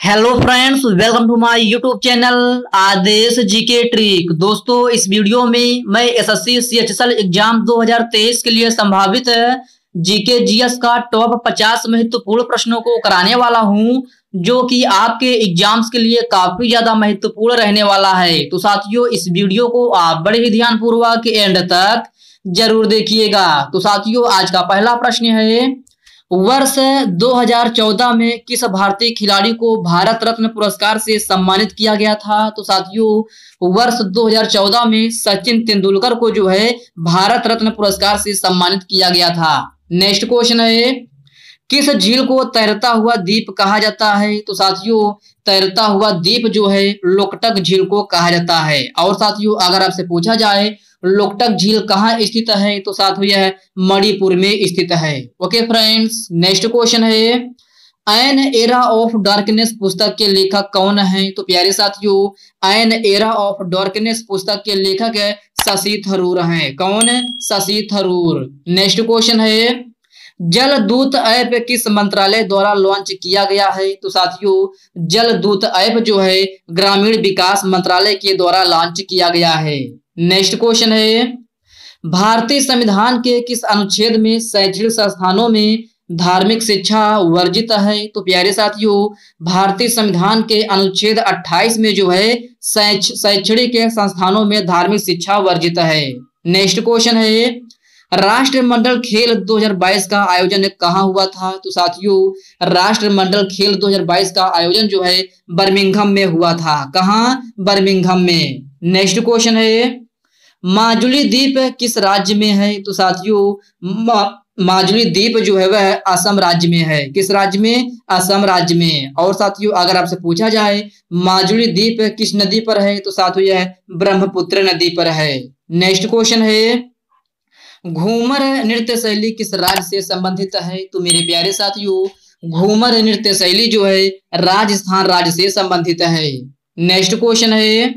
Hello friends, welcome to my YouTube channel Aadesh GK trick. दोस्तों, इस video में मैं एसएससी सीएचएसएल एग्जाम 2023 के लिए संभावित जीके जीएस का टॉप 50 महत्वपूर्ण प्रश्नों को कराने वाला हूं, जो कि आपके एग्जाम्स के लिए काफी ज्यादा महत्वपूर्ण रहने वाला है। तो साथियों, इस वीडियो को आप बड़े ही ध्यानपूर्वक एंड तक जरूर देखिएगा। तो साथियों, आज का पहला प्रश्न है, वर्ष 2014 में किस भारतीय खिलाड़ी को भारत रत्न पुरस्कार से सम्मानित किया गया था? तो साथियों, वर्ष 2014 में सचिन तेंदुलकर को जो है भारत रत्न पुरस्कार से सम्मानित किया गया था। नेक्स्ट क्वेश्चन है, किस झील को तैरता हुआ द्वीप कहा जाता है? तो साथियों, तैरता हुआ द्वीप जो है लोकटक झील को कहा जाता है। और साथियों, अगर आपसे पूछा जाए लोकटक झील कहाँ स्थित है, तो साथियों यह मणिपुर में स्थित है। ओके फ्रेंड्स, नेक्स्ट क्वेश्चन है, एन एरा ऑफ डार्कनेस पुस्तक के लेखक कौन है? तो प्यारे साथियों, एन एरा ऑफ डार्कनेस पुस्तक के लेखक है शशि थरूर हैं। कौन? शशि थरूर। नेक्स्ट क्वेश्चन है, जल दूत ऐप किस मंत्रालय द्वारा लॉन्च किया गया है? तो साथियों, जल दूत ऐप जो है ग्रामीण विकास मंत्रालय के द्वारा लॉन्च किया गया है। नेक्स्ट क्वेश्चन है, भारतीय संविधान के किस अनुच्छेद में शैक्षणिक संस्थानों में धार्मिक शिक्षा वर्जित है? तो प्यारे साथियों, भारतीय संविधान के अनुच्छेद 28 में जो है शैक्षणिक संस्थानों में धार्मिक शिक्षा वर्जित है। नेक्स्ट क्वेश्चन है, राष्ट्रमंडल खेल 2022 का आयोजन कहाँ हुआ था? तो साथियों, राष्ट्रमंडल खेल 2022 का आयोजन जो है बर्मिंघम में हुआ था। कहाँ? बर्मिंघम में। नेक्स्ट क्वेश्चन है, माजुली द्वीप किस राज्य में है? तो साथियों, माजुली द्वीप जो है वह असम राज्य में है। किस राज्य में? असम राज्य में। और साथियों, अगर आपसे पूछा जाए माजुली द्वीप किस नदी पर है? तो साथियों यह ब्रह्मपुत्र नदी पर है। नेक्स्ट क्वेश्चन है, घूमर नृत्य शैली किस राज्य से संबंधित है? तो मेरे प्यारे साथियों, घूमर नृत्य शैली जो है राजस्थान राज्य से संबंधित है। नेक्स्ट क्वेश्चन है,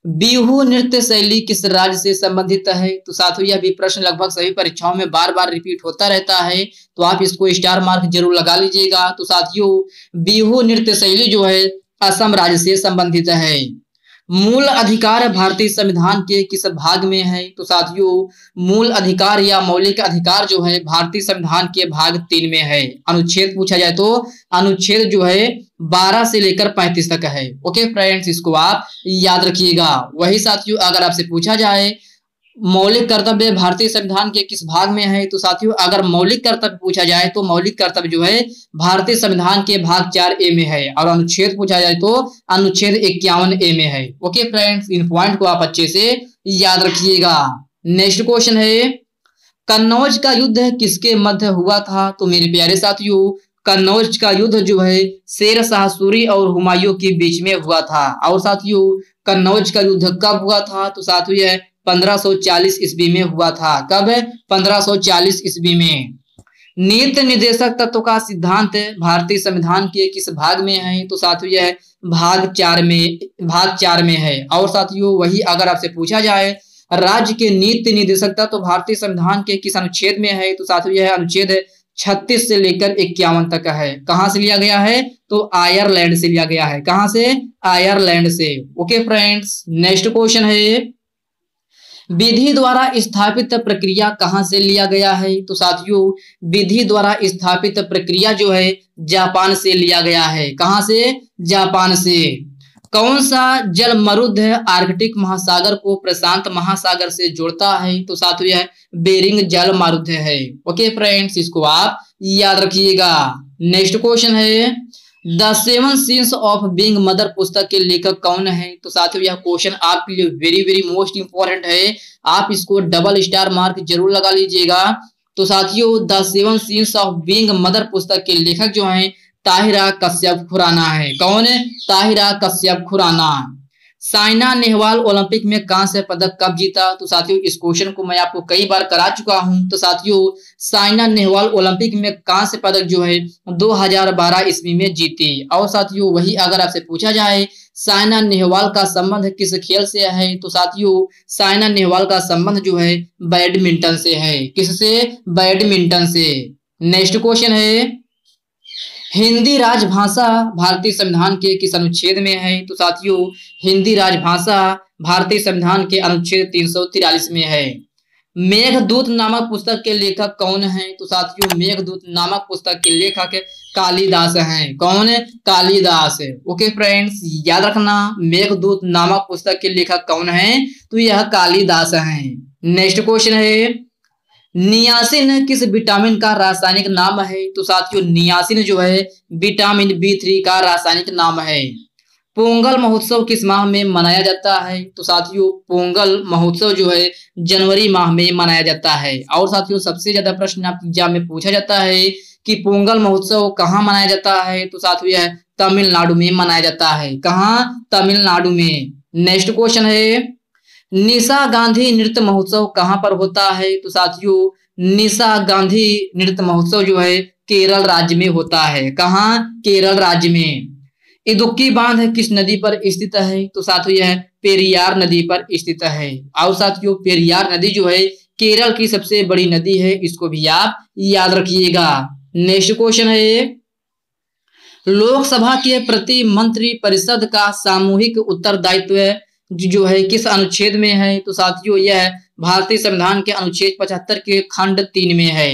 बिहू नृत्य शैली किस राज्य से संबंधित है? तो साथियों, यह भी प्रश्न लगभग सभी परीक्षाओं में बार बार रिपीट होता रहता है, तो आप इसको स्टार मार्क जरूर लगा लीजिएगा। तो साथियों, बिहू नृत्य शैली जो है असम राज्य से संबंधित है। मूल अधिकार भारतीय संविधान के किस भाग में है? तो साथियों, मूल अधिकार या मौलिक अधिकार जो है भारतीय संविधान के भाग 3 में है। अनुच्छेद पूछा जाए तो अनुच्छेद जो है 12 से लेकर 35 तक है। ओके फ्रेंड्स, इसको आप याद रखिएगा। वही साथियों, अगर आपसे पूछा जाए मौलिक कर्तव्य भारतीय संविधान के किस भाग में है? तो साथियों, अगर मौलिक कर्तव्य पूछा जाए तो मौलिक कर्तव्य जो है भारतीय संविधान के भाग 4A में है। और अनुच्छेद पूछा जाए तो अनुच्छेद 51A में है। ओके फ्रेंड्स, इन पॉइंट को आप अच्छे से याद रखिएगा। नेक्स्ट क्वेश्चन है, कन्नौज का युद्ध किसके मध्य हुआ था? तो मेरे प्यारे साथियों, कन्नौज का युद्ध जो है शेर शाह सूरी और हुमायूं के बीच में हुआ था। और साथियों, कन्नौज का युद्ध कब हुआ था? तो साथियों यह 1540 ईस्वी में हुआ था। कब? 1540 ईस्वी में। नीति निर्देशक तत्व का सिद्धांत भारतीय संविधान के किस भाग में है? तो साथियों यह भाग 4 में है। और साथियों, वही अगर आपसे पूछा जाए राज्य के नीति निर्देशक तत्व भारतीय संविधान के किस अनुच्छेद में है? तो साथियों यह अनुच्छेद 36 से लेकर 51 तक है। कहां से लिया गया है? तो आयरलैंड से लिया गया है। कहां से? आयरलैंड से। ओके फ्रेंड्स, नेक्स्ट क्वेश्चन है, विधि द्वारा स्थापित प्रक्रिया कहां से लिया गया है? तो साथियों, विधि द्वारा स्थापित प्रक्रिया जो है जापान से लिया गया है। कहां से? जापान से। कौन सा जल मरुद आर्कटिक महासागर को प्रशांत महासागर से जोड़ता है? तो साथियों यह बेरिंग जल मरुद है। ओके फ्रेंड्स, इसको आप याद रखिएगा। नेक्स्ट क्वेश्चन है, the 7 scenes of being mother पुस्तक के लेखक कौन है? तो साथियों, यह क्वेश्चन आपके लिए वेरी वेरी मोस्ट इंपॉर्टेंट है। आप इसको डबल स्टार मार्क जरूर लगा लीजिएगा। तो साथियों, the 7 scenes of being mother पुस्तक के लेखक जो हैं ताहिरा कश्यप खुराना है। कौन है? ताहिरा कश्यप खुराना। साइना नेहवाल ओलंपिक में कांस्य पदक कब जीता? तो साथियों, इस क्वेश्चन को मैं आपको कई बार करा चुका हूं। तो साथियों, साइना नेहवाल ओलंपिक में कांस्य पदक जो है 2012 ईस्वी में जीती। और साथियों, वही अगर आपसे पूछा जाए साइना नेहवाल का संबंध किस खेल से है? तो साथियों, साइना नेहवाल का संबंध जो है बैडमिंटन से है। किससे? बैडमिंटन से। नेक्स्ट क्वेश्चन है, हिंदी राजभाषा भारतीय संविधान के किस अनुच्छेद में है? तो साथियों हिंदी राजभाषा भारतीय संविधान के अनुच्छेद 343 में है। मेघदूत नामक पुस्तक के लेखक कौन हैं? तो साथियों मेघदूत नामक पुस्तक के लेखक कालिदास हैं। कौन? कालिदास। ओके फ्रेंड्स, याद रखना मेघदूत नामक पुस्तक के लेखक कौन हैं? तो यह कालिदास हैं। नेक्स्ट क्वेश्चन है, नियासिन किस विटामिन का रासायनिक नाम है? तो साथियों नियासिन जो है विटामिन B3 का रासायनिक नाम है। पोंगल महोत्सव किस माह में मनाया जाता है? तो साथियों पोंगल महोत्सव जो है जनवरी माह में मनाया जाता है। और साथियों सबसे ज्यादा प्रश्न आपकी एग्जाम में पूछा जाता है कि पोंगल महोत्सव कहाँ मनाया जाता है? तो साथियों यह तमिलनाडु में मनाया जाता है। कहाँ? तमिलनाडु में। नेक्स्ट क्वेश्चन है, निशा गांधी नृत्य महोत्सव कहाँ पर होता है? तो साथियों निशा गांधी नृत्य महोत्सव जो है केरल राज्य में होता है। कहाँ? केरल राज्य में। इदुक्की बांध किस नदी पर स्थित है? तो साथियों यह पेरियार नदी पर स्थित है। और साथियों पेरियार नदी जो है केरल की सबसे बड़ी नदी है, इसको भी आप याद रखिएगा। नेक्स्ट क्वेश्चन है, लोकसभा के प्रति मंत्री परिषद का सामूहिक उत्तरदायित्व जो है किस अनुच्छेद में है? तो साथियों यह भारतीय संविधान के अनुच्छेद 75 के खंड 3 में है।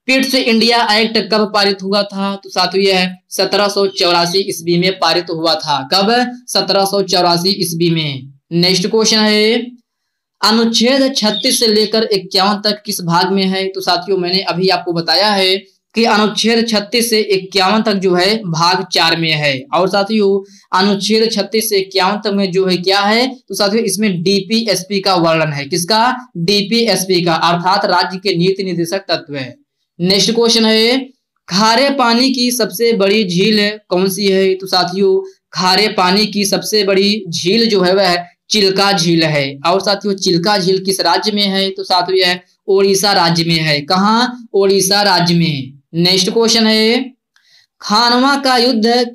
पिट्स इंडिया एक्ट कब पारित हुआ था? तो साथियों यह 1784 ईस्वी में पारित हुआ था। कब? 1784 ईस्वी में। नेक्स्ट क्वेश्चन है, अनुच्छेद 36 से लेकर 51 तक किस भाग में है? तो साथियों मैंने अभी आपको बताया है कि अनुच्छेद 36 से 51 तक जो है भाग 4 में है। और साथियों अनुच्छेद 36 से 51 तक में जो है क्या है? तो साथियों इसमें DPSP का वर्णन है। किसका? DPSP का, अर्थात राज्य के नीति निर्देशक तत्व है। नेक्स्ट क्वेश्चन है, खारे पानी की सबसे बड़ी झील कौन सी है? तो साथियों खारे पानी की सबसे बड़ी झील जो है वह चिल्का झील है। और साथियों चिल्का झील किस राज्य में है? तो साथियों यह ओडिशा राज्य में है। कहाँ? ओडिशा राज्य में। नेक्स्ट क्वेश्चन है, खानवा का युद्ध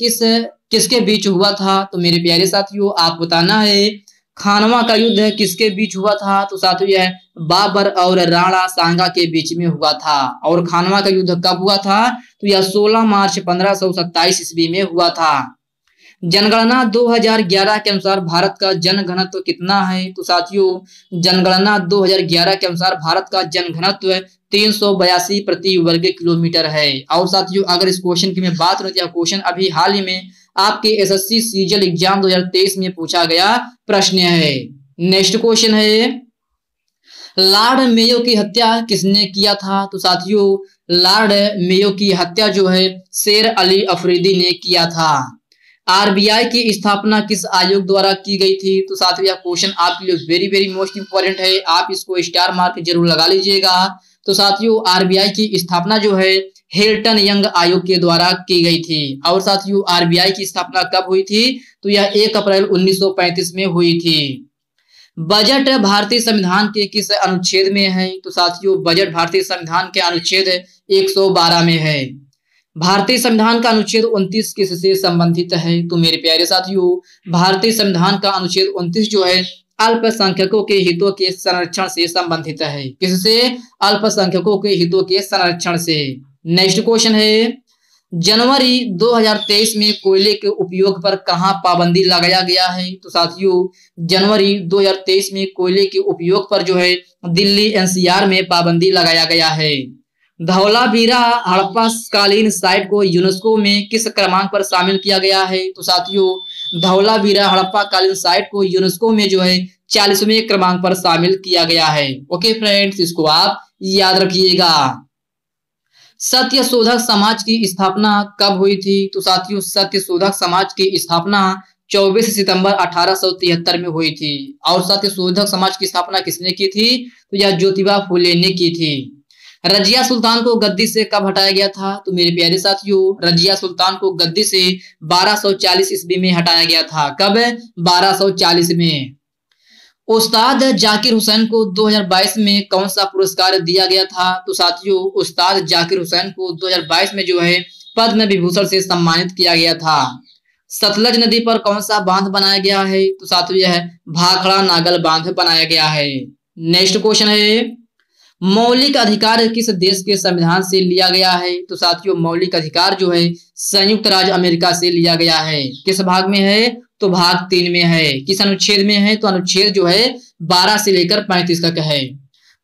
किसके बीच हुआ था? तो मेरे प्यारे साथियों आप बताना है खानवा का युद्ध किसके बीच हुआ था? तो साथियों यह बाबर और राणा सांगा के बीच में हुआ था। और खानवा का युद्ध कब हुआ था? तो यह 16 मार्च 1527 ईस्वी में हुआ था। जनगणना 2011 के अनुसार भारत का जनघनत्व कितना है? तो साथियों जनगणना 2011 के अनुसार भारत का जनघनत्व 382 प्रति वर्ग किलोमीटर है। और साथियों अगर इस क्वेश्चन की मैं बात करूं तो यह क्वेश्चन अभी हाल ही में आपके SSC सीजीएल एग्जाम 2023 में पूछा गया प्रश्न है। नेक्स्ट क्वेश्चन है, लॉर्ड मेयो की हत्या किसने किया था? तो साथियों लॉर्ड मेयो की हत्या जो है शेर अली अफरीदी ने किया था। RBI की स्थापना किस आयोग द्वारा की गई थी? तो साथियों यह क्वेश्चन आपके लिए वेरी वेरी मोस्ट इंपॉर्टेंट है, आप इसको स्टार मार्क जरूर लगा लीजिएगा। तो साथियों RBI की स्थापना जो है हिल्टन यंग आयोग के द्वारा की गई थी। और साथियों RBI की स्थापना कब हुई थी? तो यह 1 अप्रैल 1935 में हुई थी। बजट भारतीय संविधान के किस अनुच्छेद में है? तो साथियों बजट भारतीय संविधान के अनुच्छेद 112 में है। भारतीय संविधान का अनुच्छेद 29 किससे संबंधित है? तो मेरे प्यारे साथियों भारतीय संविधान का अनुच्छेद 29 जो है अल्पसंख्यकों के हितों के संरक्षण से संबंधित है। किससे? अल्पसंख्यकों के हितों के संरक्षण से। नेक्स्ट क्वेश्चन है, जनवरी 2023 में कोयले के उपयोग पर कहां पाबंदी लगाया गया है? तो साथियों जनवरी 2023 में कोयले के उपयोग पर जो है दिल्ली NCR में पाबंदी लगाया गया है। धौलावीरा हड़प्पा कालीन साइट को यूनेस्को में किस क्रमांक पर शामिल किया गया है? तो साथियों धौलावीरा हड़प्पा कालीन साइट को यूनेस्को में जो है 40वें क्रमांक पर शामिल किया गया है। ओके फ्रेंड्स इसको आप याद रखिएगा। सत्य शोधक समाज की स्थापना कब हुई थी? तो साथियों सत्य शोधक समाज की स्थापना 24 सितंबर 1873 में हुई थी। और सत्य शोधक समाज की स्थापना किसने की थी? तो यह ज्योतिबा फुले ने की थी। रजिया सुल्तान को गद्दी से कब हटाया गया था? तो मेरे प्यारे साथियों रजिया सुल्तान को गद्दी से 1240 ईस्वी में हटाया गया था। कब? 1240 में। उस्ताद जाकिर हुसैन को 2022 में कौन सा पुरस्कार दिया गया था? तो साथियों उस्ताद जाकिर हुसैन को 2022 में जो है पद्म विभूषण से सम्मानित किया गया था। सतलज नदी पर कौन सा बांध बनाया गया है? तो साथियों यह भाखड़ा नागल बांध बनाया गया है। नेक्स्ट क्वेश्चन है, मौलिक अधिकार किस देश के संविधान से लिया गया है? तो साथियों मौलिक अधिकार जो है संयुक्त राज्य अमेरिका से लिया गया है। किस भाग में है? तो भाग 3 में है। किस अनुच्छेद में है? तो अनुच्छेद जो है 12 से लेकर 35 तक है।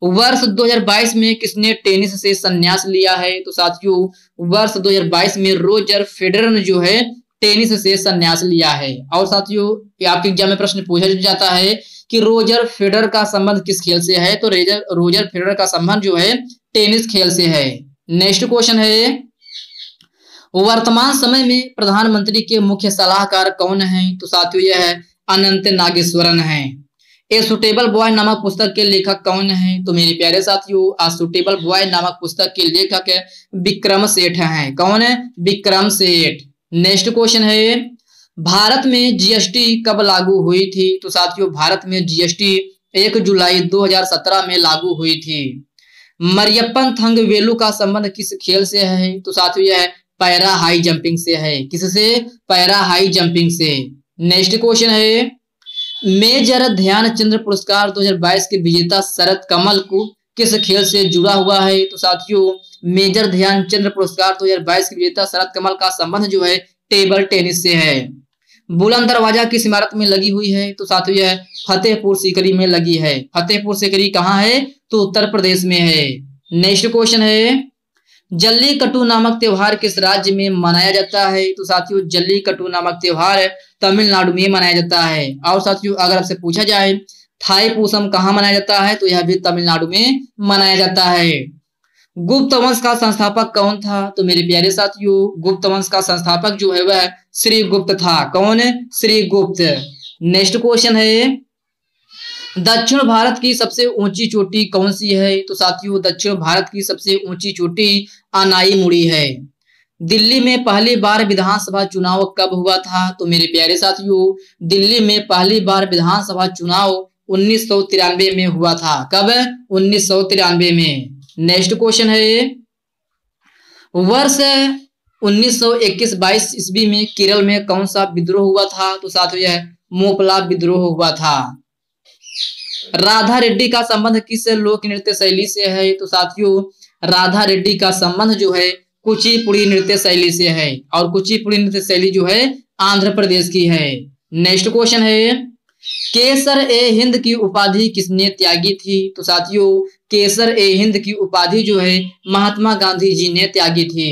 वर्ष 2022 में किसने टेनिस से संन्यास लिया है? तो साथियों वर्ष 2022 में रोजर फेडरर ने जो है टेनिस से संन्यास लिया है। और साथियों आपके एग्जाम में प्रश्न पूछा जाता है कि रोजर फेडरर का संबंध किस खेल से है? तो रोजर फेडरर का संबंध जो है टेनिस खेल से है। नेक्स्ट क्वेश्चन है, वर्तमान समय में प्रधानमंत्री के मुख्य सलाहकार कौन है? तो साथियों यह है अनंत नागेश्वरन है। ए सुटेबल बॉय नामक पुस्तक के लेखक कौन है? तो मेरे प्यारे साथियों आ सुटेबल बॉय नामक पुस्तक के लेखक विक्रम सेठ हैं। कौन है? विक्रम सेठ। नेक्स्ट क्वेश्चन है, भारत में जीएसटी कब लागू हुई थी? तो साथियों भारत में जीएसटी 1 जुलाई 2017 में लागू हुई थी। मरियप्पन थंगवेलु का संबंध किस खेल से है? तो साथियों यह पैरा हाई जंपिंग से है। किससे? पैरा हाई जंपिंग से। नेक्स्ट क्वेश्चन है, मेजर ध्यानचंद पुरस्कार 2022 के विजेता शरद कमल को किस खेल से जुड़ा हुआ है? तो साथियों मेजर ध्यानचंद पुरस्कार 2022 के विजेता शरद कमल का संबंध जो है टेबल टेनिस से है। बुलंद दरवाजा किस इमारत में लगी हुई है? तो साथियों यह फतेहपुर सीकरी में लगी है। फतेहपुर सीकरी कहाँ है? तो उत्तर प्रदेश में है। नेक्स्ट क्वेश्चन है, जल्लीकट्टू नामक त्योहार किस राज्य में मनाया जाता है? तो साथियों जल्लीकट्टू नामक त्योहार तमिलनाडु में मनाया जाता है। और साथियों अगर आपसे पूछा जाए थाई पूसम कहाँ मनाया जाता है? तो यह भी तमिलनाडु में मनाया जाता है। गुप्त वंश का संस्थापक कौन था? तो मेरे प्यारे साथियों गुप्त वंश का संस्थापक जो है वह श्री गुप्त था। कौन? श्री गुप्त। नेक्स्ट क्वेश्चन है, दक्षिण भारत की सबसे ऊंची चोटी कौन सी है? तो साथियों दक्षिण भारत की सबसे ऊंची चोटी अनाईमुड़ी है। दिल्ली में पहली बार विधानसभा चुनाव कब हुआ था? तो मेरे प्यारे साथियों दिल्ली में पहली बार विधानसभा चुनाव 1993 में हुआ था। कब? 1993 में। नेक्स्ट क्वेश्चन है, वर्ष 1921-22 ईस्वी में केरल में कौन सा विद्रोह हुआ था? तो साथियों यह मोपला विद्रोह हुआ था। राधा रेड्डी का संबंध किस लोक नृत्य शैली से है? तो साथियों राधा रेड्डी का संबंध जो है कुचिपुड़ी नृत्य शैली से है। और कुचिपुड़ी नृत्य शैली जो है आंध्र प्रदेश की है। नेक्स्ट क्वेश्चन है, केसर ए हिंद की उपाधि किसने त्यागी थी? तो साथियों केसर ए हिंद की उपाधि जो है महात्मा गांधी जी ने त्यागी थी।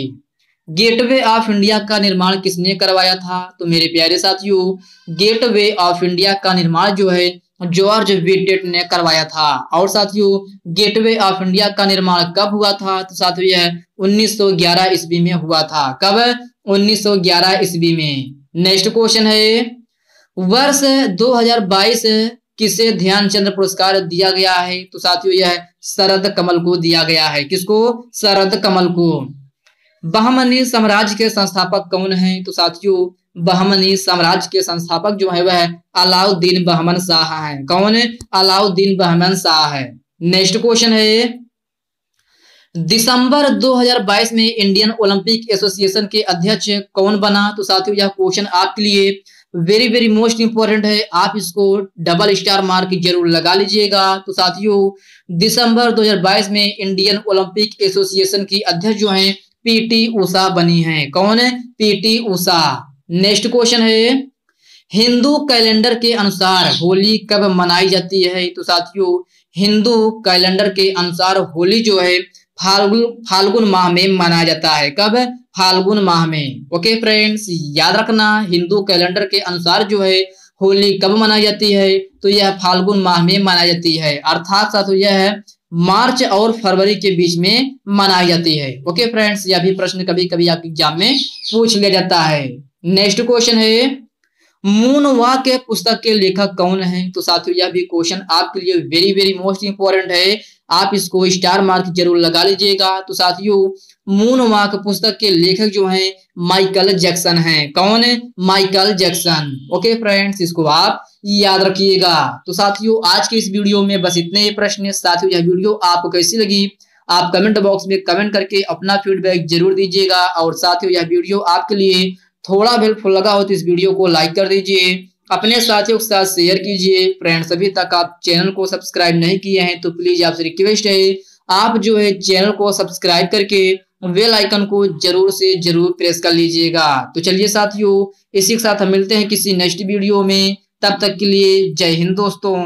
गेटवे ऑफ इंडिया का निर्माण किसने करवाया था? तो मेरे प्यारे साथियों गेटवे ऑफ इंडिया का निर्माण जो है जॉर्ज व्हिटेट ने करवाया था। और साथियों गेटवे ऑफ इंडिया का निर्माण कब हुआ था? तो साथियों यह 1911 ईस्वी में हुआ था। कब? 1911 ईस्वी में। नेक्स्ट क्वेश्चन है, वर्ष 2022 किसे ध्यानचंद पुरस्कार दिया गया है? तो साथियों यह शरद कमल को दिया गया है। किसको? शरद कमल को। बहमनी साम्राज्य के संस्थापक कौन है? तो साथियों बहमनी साम्राज्य के संस्थापक जो है वह अलाउद्दीन बहमन शाह है। कौन है? अलाउद्दीन बहमन शाह है। नेक्स्ट क्वेश्चन है, दिसंबर 2022 में इंडियन ओलंपिक एसोसिएशन के अध्यक्ष कौन बना? तो साथियों यह क्वेश्चन आपके लिए वेरी वेरी मोस्ट इंपॉर्टेंट है। आप इसको डबल स्टार मार्क जरूर लगा लीजिएगा। तो साथियों दिसंबर 2022 में इंडियन ओलंपिक एसोसिएशन की अध्यक्ष जो है पीटी उषा बनी है। कौन है? पीटी उषा। नेक्स्ट क्वेश्चन है, हिंदू कैलेंडर के अनुसार होली कब मनाई जाती है? तो साथियों हिंदू कैलेंडर के अनुसार होली जो है फाल्गुन माह में मनाया जाता है। कब? फाल्गुन माह में। ओके फ्रेंड्स याद रखना हिंदू कैलेंडर के अनुसार जो है होली कब मनाई जाती है? तो यह फाल्गुन माह में मनाई जाती है। अर्थात साथियों यह है मार्च और फरवरी के बीच में मनाई जाती है। ओके फ्रेंड्स यह भी प्रश्न कभी कभी आपके एग्जाम में पूछ लिया जाता है। नेक्स्ट क्वेश्चन है, मून वॉक पुस्तक के लेखक कौन है? तो साथियों यह भी क्वेश्चन आपके लिए वेरी वेरी मोस्ट इंपॉर्टेंट है। आप इसको स्टार मार्क जरूर लगा लीजिएगा। तो साथियों मून वॉक पुस्तक के लेखक जो हैं माइकल जैक्सन हैं। कौन है? Michael Jackson. ओके फ्रेंड्स इसको आप याद रखिएगा। तो साथियों आज के इस वीडियो में बस इतने ही प्रश्न। साथियों यह वीडियो आपको कैसी लगी आप कमेंट बॉक्स में कमेंट करके अपना फीडबैक जरूर दीजिएगा। और साथियों यह वीडियो आपके लिए थोड़ा हेल्पफुल लगा हो तो इस वीडियो को लाइक कर दीजिए, अपने साथियों के साथ शेयर कीजिए। फ्रेंड्स अभी तक आप चैनल को सब्सक्राइब नहीं किए हैं तो प्लीज आपसे रिक्वेस्ट है आप जो है चैनल को सब्सक्राइब करके बेल आइकन को जरूर से जरूर प्रेस कर लीजिएगा। तो चलिए साथियों, इसी के साथ हम मिलते हैं किसी नेक्स्ट वीडियो में। तब तक के लिए जय हिंद दोस्तों।